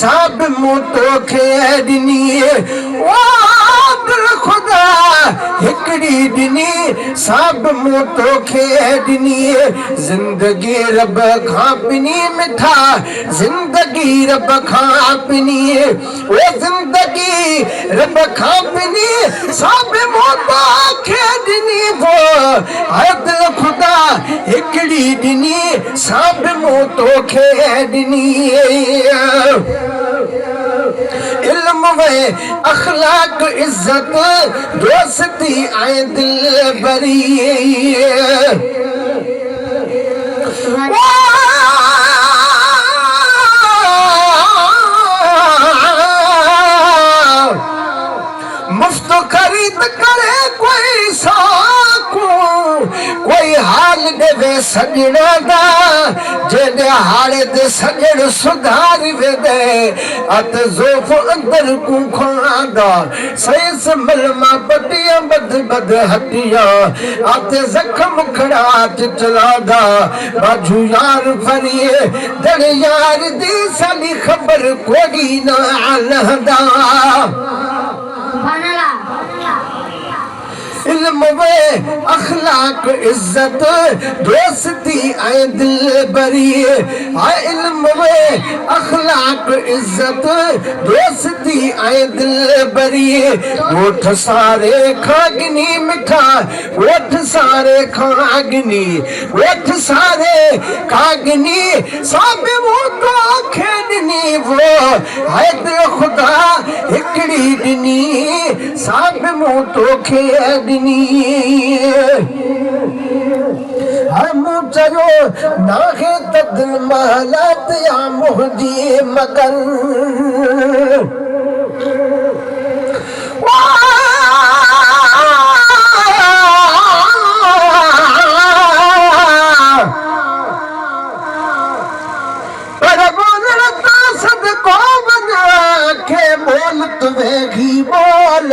सब मूं तोखे ॾिनी ओ दिल खुदा हिकड़ी ॾिनी सब मूं तोखे ॾिनी जिंदगी रब खां पिनी मिठा जिंदगी रब खां पिनी ओ जिंदगी रब खां पिनी सब मूं तोखे ॾिनी वो है दिल खुदा हिकड़ी ॾिनी सब मूं तोखे ॾिनी इल्म वे अखलाक इज्जत दोस्ती ऐं दिल बरी मुफ्त खरीद करे कोई साकू कोई हाल देवे सजणा दा जेडे हाले दे सजण सुधार वे दे अत जोफ अंदर को खांदा सैस मलमा पटिया बद बद हटिया अत जख्म खड़ा चलादा बाजू यार फरिए दर यार दी साली खबर कोई ना अलहदा इल्म वे अखलाक इज्जत दोस्ती ऐं दिल बरी इल्म वे अखलाक इज्जत दोस्ती ऐं दिल बरी ओठ सारे खागनी मिठा ओठ सारे खागनी ओठ सारे खागनी सब वो तो खेडनी वो है दिल खुदा हिकड़ी ॾिनी सब मूं तोखे ॾिनी हर मूं चयो नाहे त दिल महलत या मुंहिंजी मगर बोल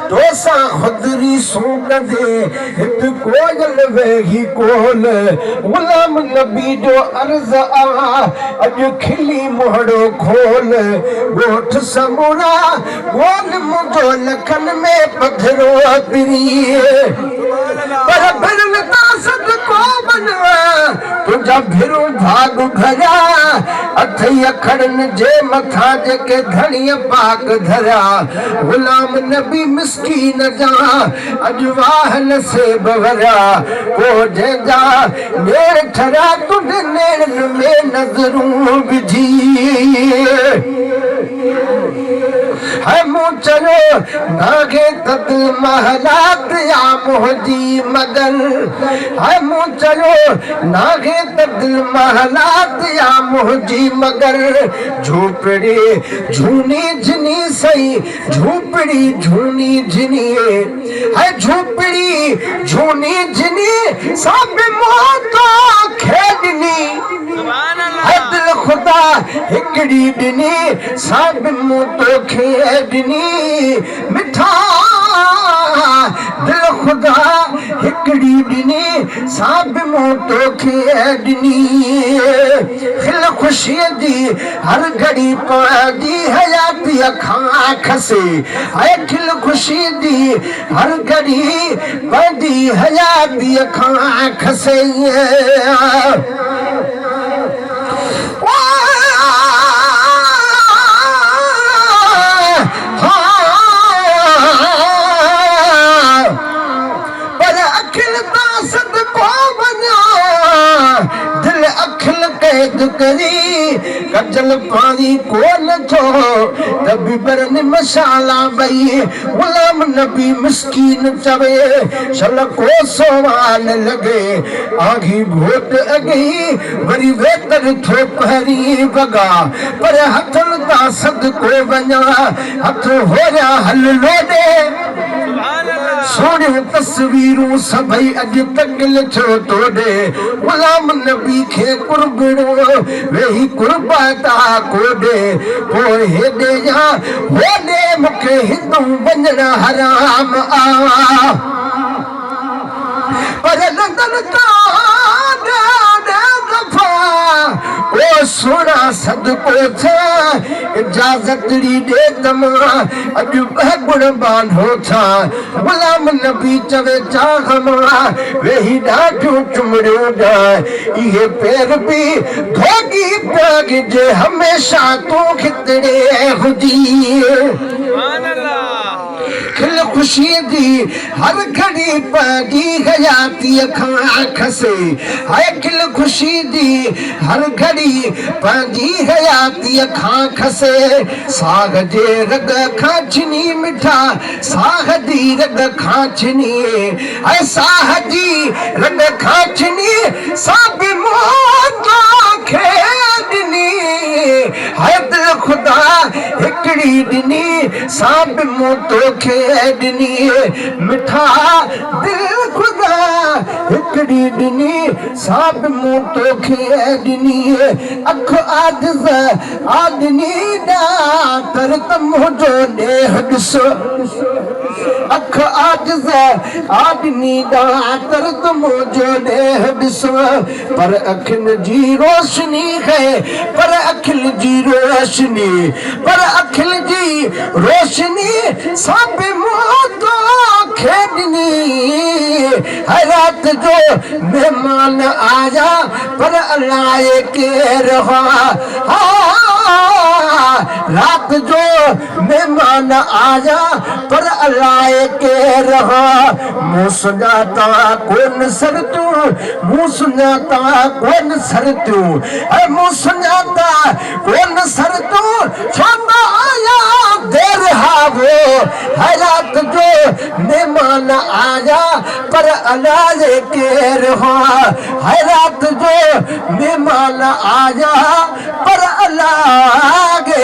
तोसा खुदरी सूक दे हित कोयल वेही कोल गुलाम नबी जो अर्ज आ अज खिली मोहड़ो खोल गोठ समूरा गोल मुझो लखन में पथरो पिरी पर फिर तासद को बनवा तुझा भिरो भाग भरा अथई अखड़न जे मथा जेके धणिय पाक धरा गुलाम नबी मिस्कीन जा अजवाहन से बवरा को जा मेरे ठरा तुझे नेड़न में नजरूं विझी है मूं चलो नागे तद महलात या मुंहिंजी मगर है मूं चलो नागे तद महलात या मुंहिंजी मगर झोपड़ी झूनी झिनी सही झोपड़ी झूनी झिनी है झोपड़ी झूनी झिनी सब मोतो खेडनी है दिल खुदा हिकड़ी ॾिनी सब मूं तोखे ॾिनी मिठा दिल खुदा हिकड़ी ॾिनी सब मूं तोखे ॾिनी खिल खुशी दी हर घड़ी पदी हयाती अखां खसे है खिल खुशी दी हर घड़ी पदी हयाती अखां खसे करी कजल पानी कोल थो तभी बरन मसाला बई गुलाम नबी मिस्कीन चवे सल को सवाल लगे आगी घोट अगी वरी वेतर थो पहरी बगा पर हथन ता सद को वना हथ होया हल लोडे सोने तस्वीरूं सभई अज तकल छो तोड़े गुलाम नबी खे कुर्बड़ो वेही कुर्बाता कोडे पोइ हेॾे या होॾे मूंखे हिंदू वञण हराम आ पर लंदन का दफा ओ सोना सदको था इजाजत री दे तमा अज गुण बांधो था गुलाम नबी चवे चाहमा वेही डाठो चुमड़ो जाए ये पैर भी धोगी पाग जे हमेशा तो खितड़े हुजी खिल खुशी दी हर घड़ी पागी हयाती अखां खसे हाय खिल खुशी दी हर घड़ी पागी हयाती अखां खसे साग जे रग खाचनी मिठा साग दी रग खाचनी हाय साग दी रग खाचनी सब मौत खेदनी हाय दिल खुदा हिकड़ी दिनी सब मौत खेदनी मिठा दिल खुदा हिकड़ी दिनी सब मौत खेदनी अख आदिज आदनी दा कर तम जो देह दिसो अख आदिज आदनी दा कर तम जो देह दिसो पर अखिन जी रोशनी है पर अखिल जी रोशनी पर अखिल जी रोशनी सब मौत खेदनी हर रात जो मेहमान आया पर अल्लाह के रहा रात जो मेहमान आया पर अल्लाह के रहा मुँह सुनाता कौन सर तू मुँह सुनाता कौन सर तू मुँह सुनाता कौन सर तू छोटा आया देर वो हर रात जो मेहमान आया पर अल्लाह के रहा हर रात जो मेहमान आया पर अल्लाह के